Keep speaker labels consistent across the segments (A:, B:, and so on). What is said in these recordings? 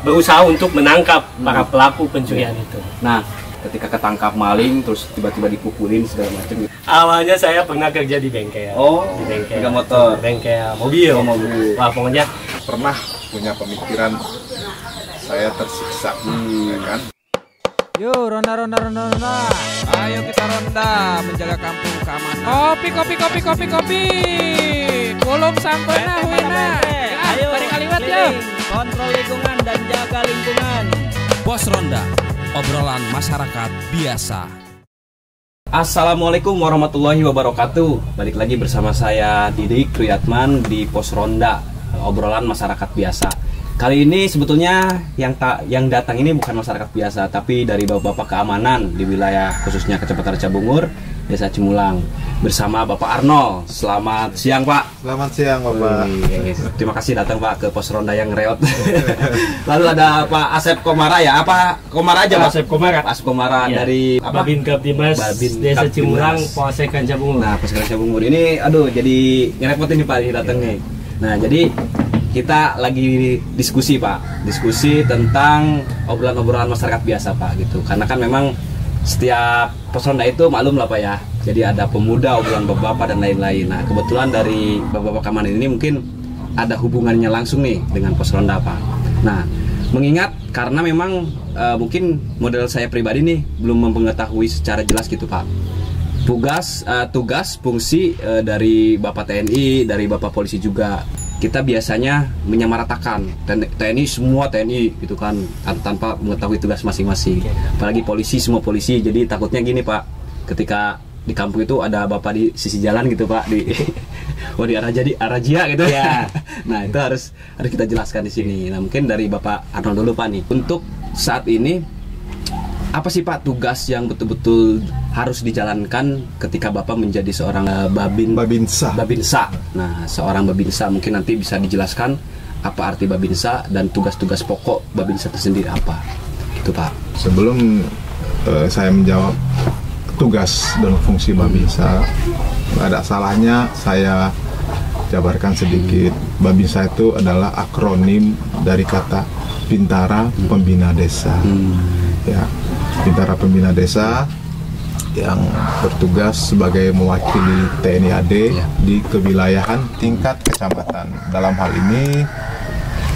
A: berusaha untuk menangkap para pelaku pencurian itu.
B: Nah, ketika ketangkap maling terus tiba-tiba dipukulin segala macam.
A: Awalnya saya pernah kerja di bengkel.
B: Oh,
A: di bengkel.
B: Tiga motor.
A: Bengkel mobil.
B: Oh, mobil.
A: Wah, pokoknya
C: pernah punya pemikiran saya tersiksa, ya kan?
D: Yuk, ronda. Ayo kita ronda, menjaga kampung keamanan. Kopi. Belum sampai nah, Wina.
E: Ayo,
D: mari kaliwat ya.
E: Kontrol lingkungan dan jaga lingkungan.
F: Pos Ronda, obrolan masyarakat biasa.
B: Assalamualaikum warahmatullahi wabarakatuh. Balik lagi bersama saya Didik Riyatman di Pos Ronda, obrolan masyarakat biasa. Kali ini sebetulnya yang datang ini bukan masyarakat biasa, tapi dari bapak-bapak keamanan di wilayah khususnya Kecamatan Cabungur, Desa Cimulang, bersama Bapak Arnold. Selamat siang, Pak.
C: Selamat siang, Bapak.
B: Terima kasih datang, Pak, ke Pos Ronda yang reot. Lalu ada Pak Asep Komara ya? Apa Komara aja, Pak?
A: Asep Komara.
B: Asep Komara
A: Ya.
B: Dari apa?
A: Babin Kaptimas Desa Cimulang, Polsek Cabungur.
B: Nah, Polsek Cabungur ini, aduh, jadi ngerepotin nih Pak, ini datang nih. Nah, jadi kita lagi diskusi, Pak, diskusi tentang obrolan-obrolan masyarakat biasa, Pak, gitu. Karena kan memang setiap Pos Ronda itu maklum lah, Pak, ya. Jadi ada pemuda, obrolan bapak-bapak dan lain-lain. Nah, kebetulan dari bapak-bapak keamanan ini mungkin ada hubungannya langsung nih dengan Pos Ronda, Pak. Nah, mengingat karena memang mungkin model saya pribadi nih belum mengetahui secara jelas gitu, Pak. Tugas fungsi dari Bapak TNI, dari Bapak Polisi juga. Kita biasanya menyamaratakan TNI, semua TNI gitu kan, tanpa mengetahui tugas masing-masing. Apalagi polisi, semua polisi. Jadi takutnya gini, Pak, ketika di kampung itu ada bapak di sisi jalan gitu, Pak, di di arah jia gitu ya. Nah, itu harus kita jelaskan di sini. Nah, mungkin dari Bapak Arnold dulu, Pak, nih. Untuk saat ini apa sih, Pak, tugas yang betul-betul harus dijalankan ketika Bapak menjadi seorang Babinsa? Nah, seorang Babinsa mungkin nanti bisa dijelaskan apa arti Babinsa dan tugas-tugas pokok Babinsa itu sendiri apa, gitu, Pak.
C: Sebelum saya menjawab tugas dan fungsi Babinsa, nggak ada salahnya saya jabarkan sedikit. Babinsa itu adalah akronim dari kata Bintara Pembina Desa. Ya, Bintara Pembina Desa yang bertugas sebagai mewakili TNI AD di kewilayahan tingkat kecamatan. Dalam hal ini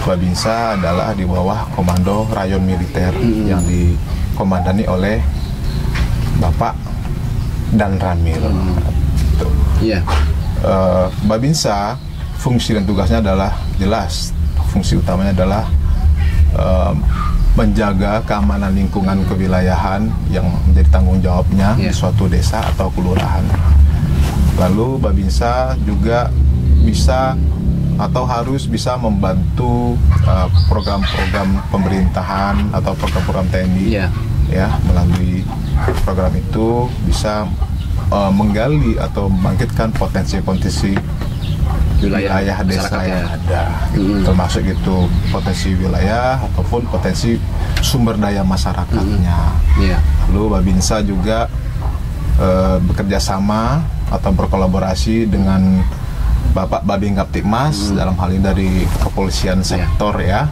C: Babinsa adalah di bawah Komando Rayon Militer yang dikomandani oleh Bapak Dan Ramil. Babinsa fungsi dan tugasnya adalah jelas. Fungsi utamanya adalah menjaga keamanan lingkungan kewilayahan yang menjadi tanggung jawabnya di suatu desa atau kelurahan. Lalu Babinsa juga bisa atau harus bisa membantu program-program pemerintahan atau program-program TNI ya, melalui program itu bisa menggali atau membangkitkan potensi-potensi wilayah desa yang ada, termasuk itu potensi wilayah ataupun potensi sumber daya masyarakatnya. Lalu Babinsa juga bekerja sama atau berkolaborasi dengan Bapak Babin Kaptimas dalam hal ini dari kepolisian sektor ya.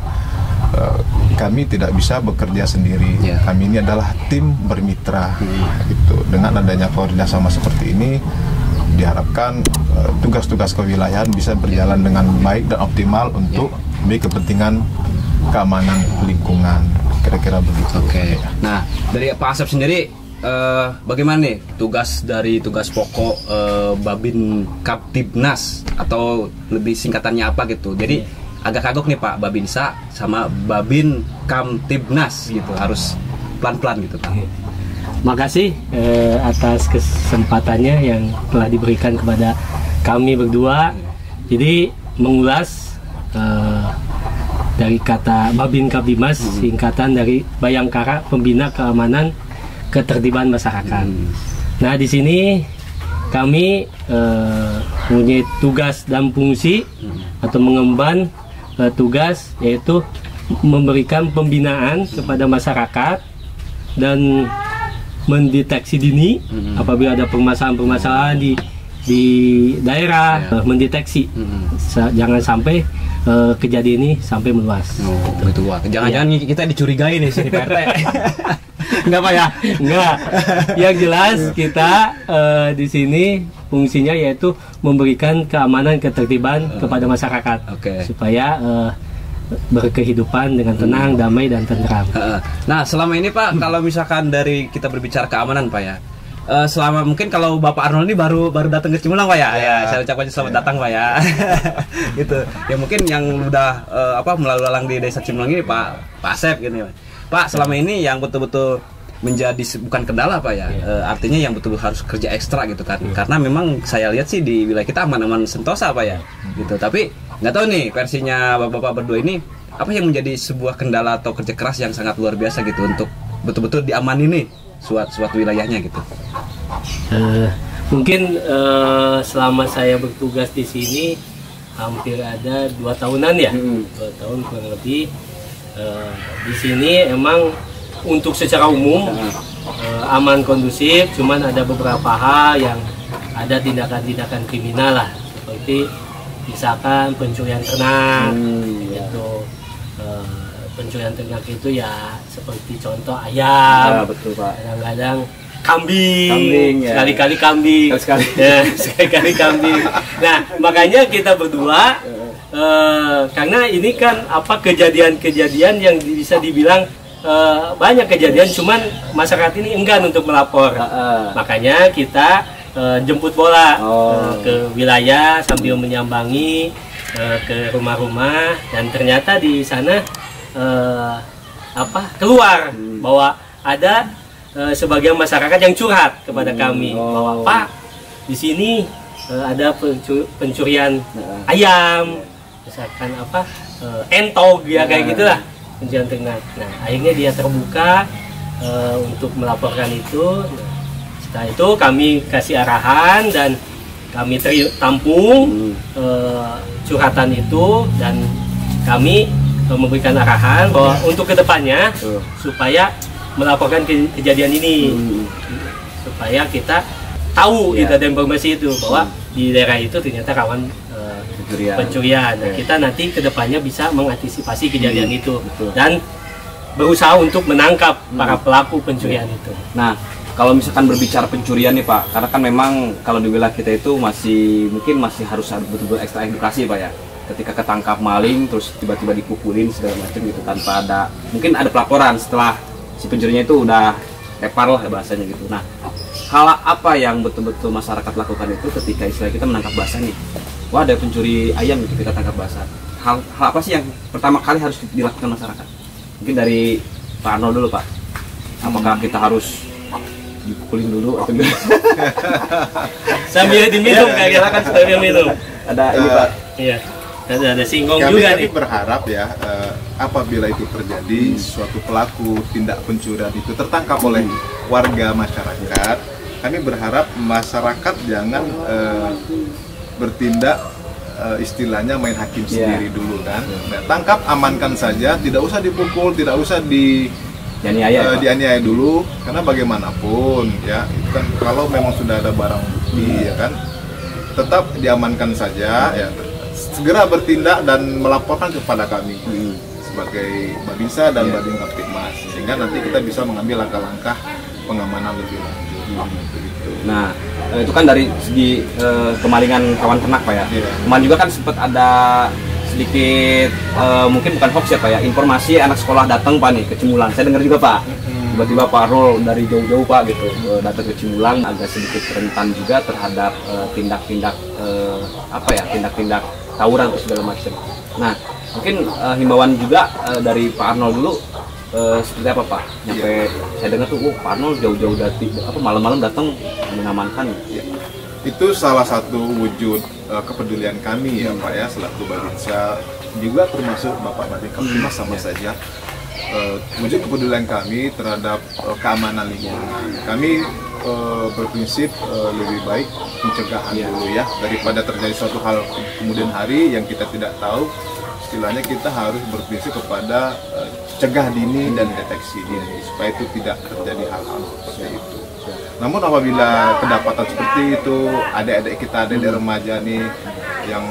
C: Kami tidak bisa bekerja sendiri. Kami ini adalah tim bermitra. Gitu. Dengan adanya koordinasi seperti ini, diharapkan tugas-tugas kewilayahan bisa berjalan dengan baik dan optimal untuk demi kepentingan keamanan lingkungan. Kira-kira begitu.
B: Oke. Nah, dari Pak Asep sendiri, bagaimana nih tugas pokok Babin Kaptibnas, atau lebih singkatannya apa gitu? Jadi agak kagok nih, Pak, Babinsa sama Babin Kamtibnas gitu, harus pelan-pelan gitu, Pak.
A: makasih atas kesempatannya yang telah diberikan kepada kami berdua. Jadi mengulas dari kata Babin Kaptimas, singkatan dari Bayangkara, Pembina Keamanan Ketertiban Masyarakat. Nah, di sini kami punya tugas dan fungsi atau mengemban tugas, yaitu memberikan pembinaan kepada masyarakat dan mendeteksi dini apabila ada permasalahan-permasalahan di daerah, mendeteksi jangan sampai kejadian ini sampai meluas.
B: Betul Pak. Jangan-jangan kita dicurigai nih sini Pak RT. Enggak Pak ya?
A: Enggak. Yang jelas kita di sini fungsinya yaitu memberikan keamanan, ketertiban kepada masyarakat, supaya berkehidupan dengan tenang, damai dan tentram.
B: Nah, selama ini Pak, kalau misalkan dari kita berbicara keamanan Pak ya, selama mungkin kalau Bapak Arnold ini baru datang ke Cimulang Pak ya, saya ucapkan selamat datang Pak ya. Gitu. Ya mungkin yang udah melalui lalang di Desa Cimulang ini Pak Asep gini Pak, selama ini yang betul-betul menjadi bukan kendala Pak ya, artinya yang betul-betul harus kerja ekstra gitu kan, karena memang saya lihat sih di wilayah kita aman-aman sentosa Pak ya, gitu. Tapi nggak tahu nih versinya bapak-bapak berdua ini apa yang menjadi sebuah kendala atau kerja keras yang sangat luar biasa gitu untuk betul-betul diamani nih suatu wilayahnya gitu.
A: Mungkin selama saya bertugas di sini hampir ada 2 tahunan ya, 2 tahun kurang lebih. Di sini emang untuk secara umum aman, kondusif, cuman ada beberapa hal yang ada tindakan-tindakan kriminal lah, seperti misalkan pencurian ternak, itu pencurian ternak itu ya seperti contoh ayam,
B: betul Pak.
A: Kadang-kadang kambing ya. Sekali-kali kambing, sekali-kali kambing. Nah, makanya kita berdua karena ini kan kejadian-kejadian yang bisa dibilang banyak kejadian, cuman masyarakat ini enggan untuk melapor. Makanya kita jemput bola ke wilayah sambil menyambangi ke rumah-rumah, dan ternyata di sana keluar bahwa ada sebagian masyarakat yang curhat kepada kami bahwa Pak, di sini ada pencurian ayam, misalkan entog ya, kayak gitulah, pencurian ternak. Nah, akhirnya dia terbuka untuk melaporkan itu. Nah, setelah itu kami kasih arahan dan kami tampung curhatan itu, dan kami memberikan arahan bahwa untuk kedepannya supaya melaporkan kejadian ini, supaya kita tahu kita ada informasi itu bahwa di daerah itu ternyata rawan pencurian. Nah, kita nanti kedepannya bisa mengantisipasi kejadian itu dan berusaha untuk menangkap para pelaku pencurian itu.
B: Nah, kalau misalkan berbicara pencurian nih Pak, karena kan memang kalau di wilayah kita itu mungkin masih harus betul-betul ekstra edukasi Pak ya. Ketika ketangkap maling terus tiba-tiba dipukulin segala macam gitu tanpa mungkin ada pelaporan setelah si pencurinya itu udah tepar lah bahasanya gitu. Nah, hal apa yang betul-betul masyarakat lakukan itu ketika istilah kita menangkap basah nih? Wah, ada pencuri ayam gitu, kita tangkap basah. Hal apa sih yang pertama kali harus dilakukan masyarakat? Mungkin dari Pak Arnold dulu Pak. Apakah kita harus dipukulin dulu atau enggak?
A: Sambil diminum, silakan sambil minum.
B: Ada ini Pak.
A: Iya. Ada singkong
C: kami
A: juga nih.
C: Berharap ya, apabila itu terjadi suatu pelaku tindak pencurian itu tertangkap oleh warga masyarakat, kami berharap masyarakat jangan bertindak istilahnya main hakim sendiri dulu kan. Nah, tangkap, amankan saja, tidak usah dipukul, tidak usah dianiaya dulu, karena bagaimanapun ya itu kan kalau memang sudah ada barang bukti ya kan, tetap diamankan saja ya. Segera bertindak dan melaporkan kepada kami sebagai Babinsa dan Babin Kaptipmas, sehingga nanti kita bisa mengambil langkah-langkah pengamanan lebih lanjut.
B: Nah, itu kan dari segi kemalingan hewan ternak Pak ya. Kemarin juga kan sempat ada sedikit mungkin bukan hoax ya Pak ya, informasi anak sekolah datang Pak nih ke Cimulang. Saya dengar juga Pak. Tiba-tiba Pak Arnold dari jauh-jauh Pak gitu datang ke Cimulang, agak sedikit rentan juga terhadap tindak-tindak tindak-tindak tawuran atau segala macam. Nah, mungkin himbauan juga dari Pak Arnold dulu seperti apa Pak? Nyampe saya dengar tuh Pak Arnold jauh-jauh malam-malam datang mengamankan.
C: Ya. Itu salah satu wujud kepedulian kami ya Pak ya, selaku Babinsa, juga termasuk Bapak Babin Kaptipmas sama saja. Wujud kepedulian kami terhadap keamanan lingkungan. Kami berprinsip lebih baik pencegahan dulu ya, daripada terjadi suatu hal kemudian hari yang kita tidak tahu. Istilahnya kita harus berprinsip kepada cegah dini dan deteksi dini supaya itu tidak terjadi hal-hal seperti itu. Namun apabila kedapatan seperti itu, adik-adik kita, adik-adik remaja nih yang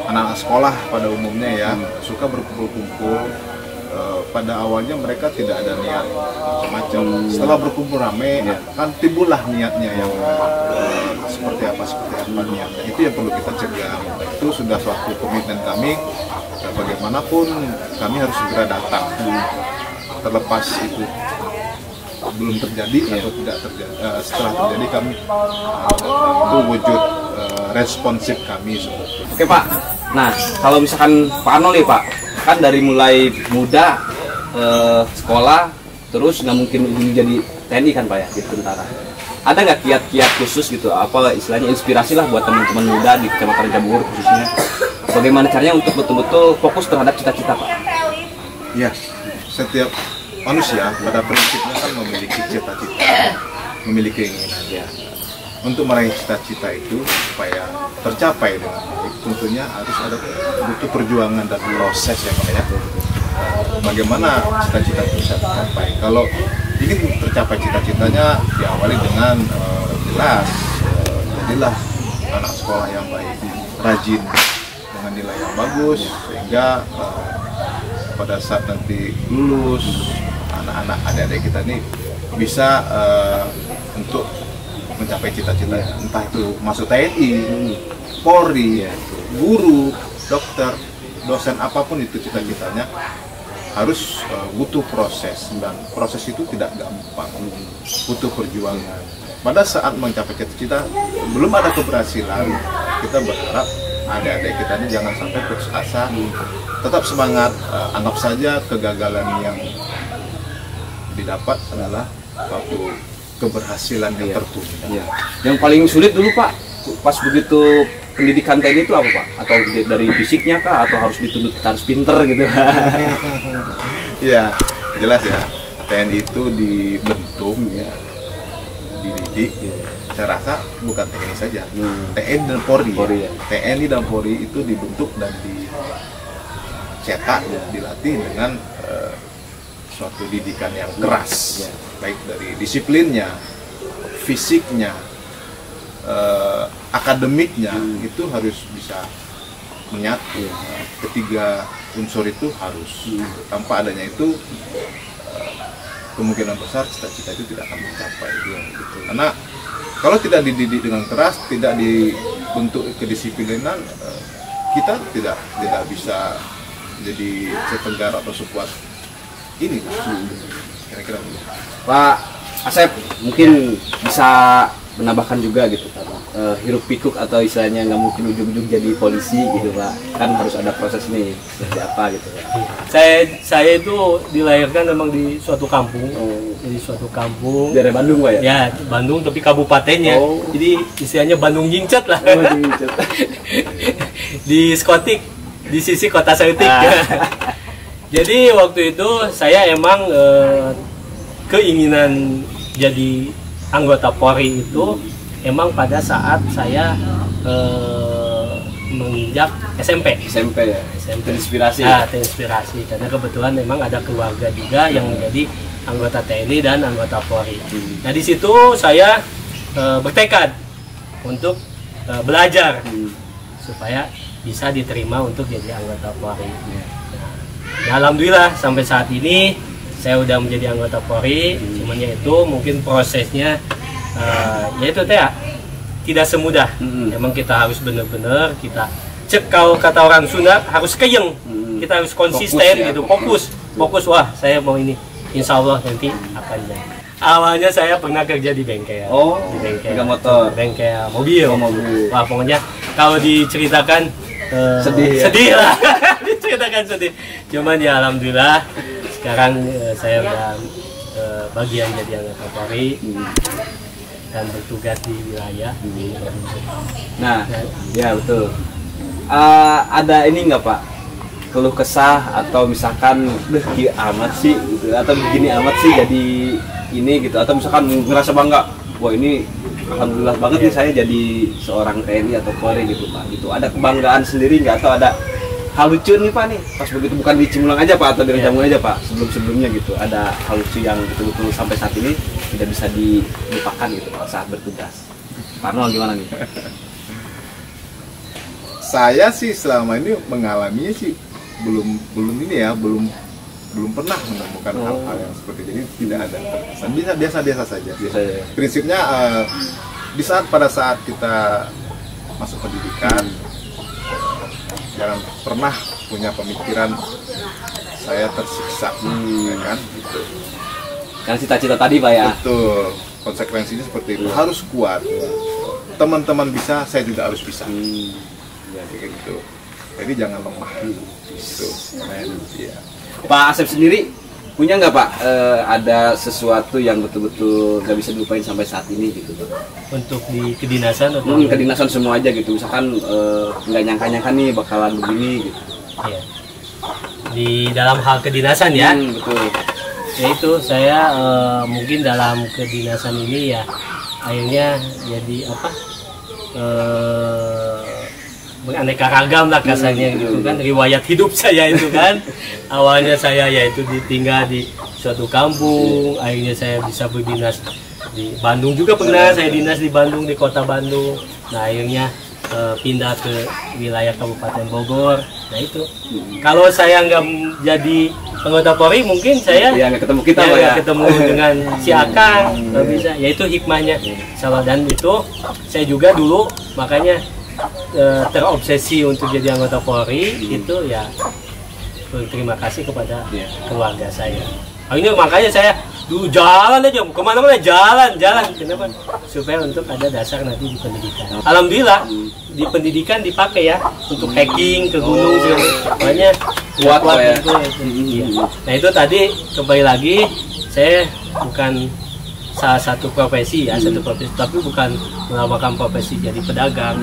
C: anak-anak sekolah pada umumnya ya suka berkumpul-kumpul. Pada awalnya mereka tidak ada niat macam-macam. Setelah berkumpul rame, kan timbullah niatnya yang seperti apa niatnya. Itu yang perlu kita cegah. Itu sudah suatu komitmen kami. Bagaimanapun kami harus segera datang. Terlepas itu belum terjadi atau tidak terjadi. Setelah terjadi kami itu wujud responsif kami seperti itu.
B: Oke Pak. Nah kalau misalkan Pak Arnold nih Pak, kan dari mulai muda sekolah terus nggak mungkin ujung jadi TNI kan Pak ya di tentara. Ada nggak kiat-kiat khusus gitu, apa istilahnya inspirasi lah buat teman-teman muda di Kecamatan Jamur khususnya, bagaimana caranya untuk betul-betul fokus terhadap cita-cita Pak?
C: Ya, setiap manusia pada prinsipnya kan memiliki cita-cita, memiliki keinginan ya. Untuk meraih cita-cita itu supaya tercapai dengan baik, tentunya harus ada butuh perjuangan dan proses ya Pak ya. Bagaimana cita-cita itu bisa tercapai? Kalau ingin tercapai cita-citanya diawali dengan jelas, jadilah anak sekolah yang baik, rajin dengan nilai yang bagus, sehingga pada saat nanti lulus anak-anak adik-adik kita ini bisa untuk mencapai cita-cita, entah itu masuk TNI, Polri, guru, dokter, dosen, apapun itu cita-citanya harus butuh proses, dan proses itu tidak gampang, butuh perjuangan. Pada saat mencapai cita-cita belum ada keberhasilan, kita berharap adik-adik kita ini jangan sampai putus asa, tetap semangat. Anggap saja kegagalan yang didapat adalah suatu keberhasilan yang tertunda.
B: Ya. Yang paling sulit dulu Pak, pas begitu pendidikan TNI itu apa Pak? Atau dari fisiknya kah? Atau harus dituntut harus pinter gitu?
C: Ya, jelas ya. TNI itu dibentuk, ya, dididik. Saya rasa bukan TNI saja, TNI dan Polri. Ya. TNI dan Polri itu dibentuk dan dicetak, dilatih dengan suatu didikan yang keras, baik dari disiplinnya, fisiknya, akademiknya, itu harus bisa menyatu. Ketiga unsur itu harus, tanpa adanya itu kemungkinan besar cita-cita itu tidak akan tercapai. Karena kalau tidak dididik dengan keras, tidak dibentuk kedisiplinan, kita tidak bisa jadi setegar atau sekuat ini. Kira-kira
B: Pak Asep mungkin bisa menambahkan juga gitu hiruk pikuk atau istilahnya nggak mungkin ujung-ujung jadi polisi gitu Pak, kan harus ada proses nih seperti apa gitu Pak.
A: Saya itu dilahirkan memang di suatu kampung, di suatu kampung
B: dari Bandung Pak ya?
A: Ya Bandung tapi kabupatennya, jadi istilahnya Bandung Jincet lah. Di Skotik, di sisi kota Sautik. Jadi waktu itu saya emang keinginan jadi anggota Polri itu emang pada saat saya menginjak SMP ya. SMP
B: Terinspirasi.
A: Terinspirasi karena kebetulan memang ada keluarga juga yang menjadi anggota TNI dan anggota Polri. Nah di situ saya bertekad untuk belajar supaya bisa diterima untuk jadi anggota Polri. Nah, alhamdulillah sampai saat ini saya udah menjadi anggota Polri. Cuman ya itu mungkin prosesnya yaitu tidak semudah. Emang kita harus benar-benar kita cek, kalau kata orang Sunda harus keyeng. Kita harus konsisten gitu, fokus. Wah saya mau ini, insya Allah nanti akan jadi. Awalnya saya pernah kerja di bengkel. Di bengkel
B: motor,
A: bengkel mobil. Wah pokoknya kalau diceritakan sedih lah. Diceritakan sedih. Cuman ya alhamdulillah sekarang saya udah bagian jadi anggota Polri dan bertugas di wilayah.
B: Nah, ya betul. Ada ini nggak Pak, keluh kesah atau misalkan gini amat sih gitu, atau begini amat sih jadi ini gitu, atau misalkan ngerasa bangga, wah ini alhamdulillah banget nih saya jadi seorang TNI atau Polri gitu Pak, gitu. Ada kebanggaan sendiri nggak, atau ada hal lucu nih Pak nih pas begitu, bukan di Cimulang aja Pak atau di Rajamu aja Pak, sebelumnya gitu ada hal lucu yang betul-betul sampai saat ini tidak bisa dilupakan gitu Pak saat bertugas. Pak Arnold gimana nih?
C: saya sih selama ini mengalaminya sih belum ini ya, belum pernah menemukan hal-hal yang seperti ini. Tidak ada terkesan, biasa saja. Prinsipnya pada saat kita masuk pendidikan, jangan pernah punya pemikiran saya tersiksa, ya kan? Gitu.
B: Yang cita-cita tadi Pak ya.
C: Betul, konsekuensinya seperti itu, harus kuat. Teman-teman bisa, saya juga harus bisa. Ya, kayak gitu. Jadi jangan lemah. Gitu. Ya.
B: Pak Asep sendiri punya nggak Pak ada sesuatu yang betul-betul nggak bisa dilupain sampai saat ini gitu Pak?
A: Untuk di kedinasan atau
B: kedinasan semua aja gitu, misalkan nggak nyangka-nyangka nih bakalan begini gitu.
A: ya. Di dalam hal kedinasan ya,
B: Betul.
A: yaitu saya mungkin dalam kedinasan ini ya akhirnya jadi apa, beraneka ragam lah kasarnya gitu kan, riwayat hidup saya itu kan. Awalnya saya yaitu tinggal di suatu kampung, akhirnya saya bisa berdinas di Bandung juga, pernah saya dinas di Bandung, di kota Bandung. Nah akhirnya pindah ke wilayah Kabupaten Bogor. Nah itu kalau saya nggak jadi anggota Polri mungkin saya
B: nggak ketemu kita
A: ya,
B: Pak ya.
A: ketemu dengan si Akang, nggak bisa. Yaitu hikmahnya salah, dan itu saya juga dulu makanya terobsesi untuk jadi anggota Polri. Itu ya berterima kasih kepada keluarga saya. Ini makanya saya dulu jalan aja kemana-mana, jalan. Kenapa? Supaya untuk ada dasar nanti di pendidikan. Alhamdulillah di pendidikan dipakai ya untuk hiking ke gunung semuanya
B: Kuat ya.
A: Nah itu tadi kembali lagi, saya bukan salah satu profesi ya, satu profesi, tapi bukan melamakan profesi jadi pedagang,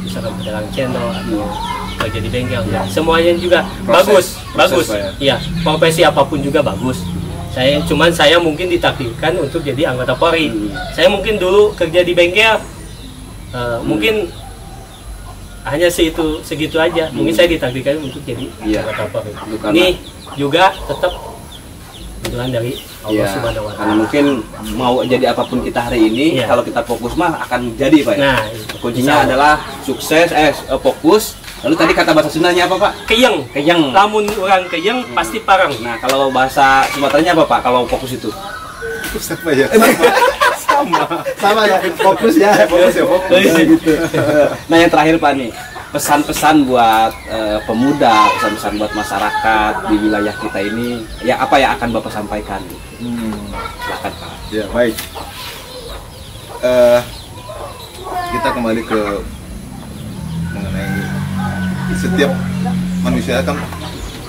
A: misalkan pedagang cendol atau kerja di bengkel. Ya. Semuanya juga bagus. Iya, profesi apapun juga bagus. Saya mungkin ditakdirkan untuk jadi anggota Polri. Saya mungkin dulu kerja di bengkel, mungkin hanya segitu aja. Mungkin saya ditakdirkan untuk jadi anggota Polri. Ini juga tetap kebetulan dari Allah Subhanahu Wa Taala.
B: Karena mungkin mau jadi apapun kita hari ini, kalau kita fokus mah akan jadi Pak.
A: Nah,
B: kuncinya adalah sukses, fokus. Lalu tadi kata bahasa Sundanya apa Pak?
A: Keyeng. Lamun orang keyeng pasti parang.
B: Nah kalau bahasa Sumateranya apa Pak? Kalau fokus itu?
C: Fokus apa ya?
B: Sama ya, fokus ya. Gitu. Nah yang terakhir Pak nih, pesan-pesan buat pemuda, pesan-pesan buat masyarakat di wilayah kita ini, ya apa yang akan Bapak sampaikan? Silakan Pak.
C: Ya baik. Kita kembali ke mengenai setiap manusia kan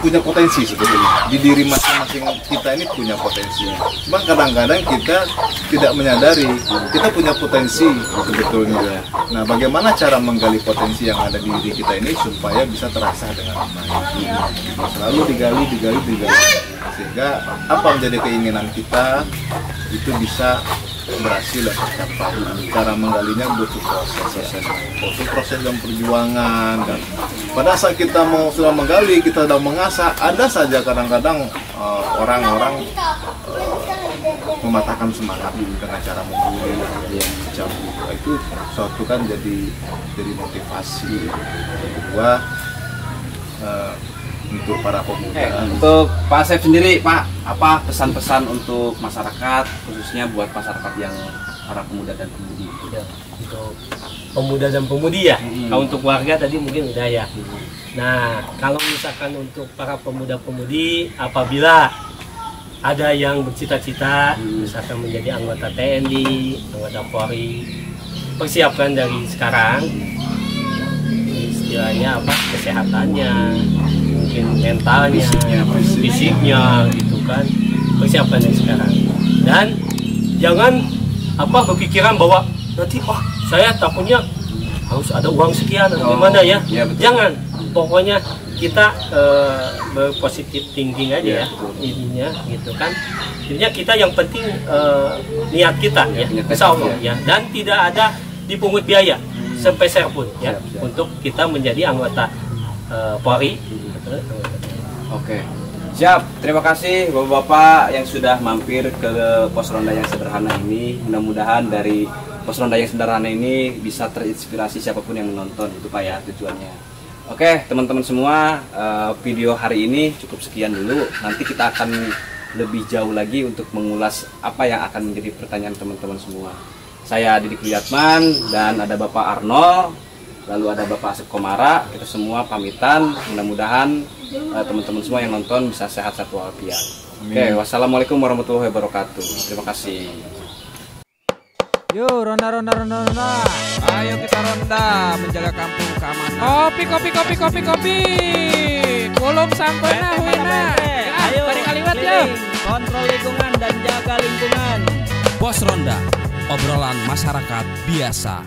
C: punya potensi sebetulnya. Di diri masing-masing kita ini punya potensi. Cuma kadang-kadang kita tidak menyadari kita punya potensi sebetulnya. Nah, bagaimana cara menggali potensi yang ada di diri kita ini supaya bisa terasa dengan baik? Selalu digali, sehingga apa menjadi keinginan kita itu bisa berhasil dan tercapai. Cara menggalinya butuh proses dan perjuangan. Dan pada saat kita sudah menggali, kita sudah mengasah, ada saja kadang-kadang orang-orang mematahkan semangat dengan cara membuli, itu suatu kan jadi motivasi. Kedua, untuk para pemuda.
B: Untuk Pak Asep sendiri, Pak, apa pesan-pesan untuk masyarakat, khususnya buat masyarakat yang para pemuda dan pemudi?
A: Ya, untuk pemuda dan pemudi ya. Kalau untuk warga tadi mungkin udah ya. Nah, kalau misalkan untuk para pemuda-pemudi, apabila ada yang bercita-cita, misalkan menjadi anggota TNI, anggota Polri, persiapkan dari sekarang. Istilahnya apa? Kesehatannya, mungkin mentalnya, fisiknya gitu kan, persiapkan dari sekarang. Dan jangan berpikiran bahwa nanti saya takutnya harus ada uang sekian atau gimana ya. Jangan, pokoknya kita berpositif thinking aja ya, intinya gitu kan. Intinya kita yang penting niat kita ya, insya Allah ya, dan tidak ada dipungut biaya sepeser pun ya untuk kita menjadi anggota Polri.
B: Oke, siap. Terima kasih Bapak-bapak yang sudah mampir ke pos ronda yang sederhana ini. Mudah-mudahan dari pos ronda yang sederhana ini bisa terinspirasi siapapun yang menonton, itu Pak ya tujuannya. Oke, teman-teman semua, video hari ini cukup sekian dulu. Nanti kita akan lebih jauh lagi untuk mengulas apa yang akan menjadi pertanyaan teman-teman semua. Saya Didik Wiyatman dan ada Bapak Arnold, lalu ada Bapak Asep Komara. Kita semua pamitan. Mudah-mudahan teman-teman semua yang nonton bisa sehat satu walafiat. Oke, wassalamualaikum warahmatullahi wabarakatuh. Terima kasih.
D: Yuk, ronda. Ayo kita ronda menjaga kampung keamanan. Kopi. Belum sampai nah, Wina.
E: Ayo
D: Tarik kaliwat ya.
E: keliling, kontrol lingkungan dan jaga lingkungan.
F: Pos Ronda, obrolan masyarakat biasa.